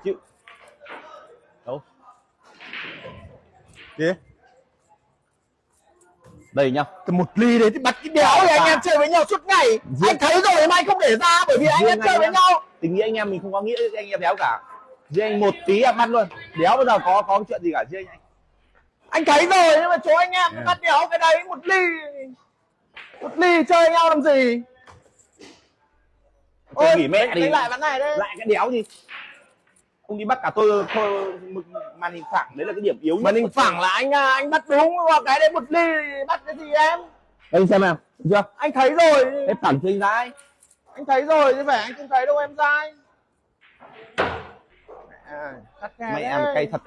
chịu. Đâu? Gì? Đây nhá. Một ly đấy thì bắt cái đéo thì anh em chơi với nhau suốt ngày. Anh thấy rồi mà anh không để ra bởi vì anh em chơi với nhau. Tình nghĩa anh em mình không có nghĩa anh em đéo cả. Riêng anh một tí em bắt luôn. Đéo bao giờ có chuyện gì cả riêng anh. Anh thấy rồi nhưng mà chỗ anh em bắt đéo cái đấy một ly chơi nhau làm gì? Ôi, nghỉ mẹ đi. Lại ván này đấy. Lại cái đéo gì? Ông đi bắt cả tôi màn hình phẳng đấy là cái điểm yếu nhất. Màn hình phẳng là anh bắt đúng vào cái đấy một ly bắt cái gì em? Anh xem nào, chưa? Anh thấy rồi. Em phẳng cho anh dai. Anh thấy rồi chứ phải anh không thấy đâu em dai. Mẹ em cay thật.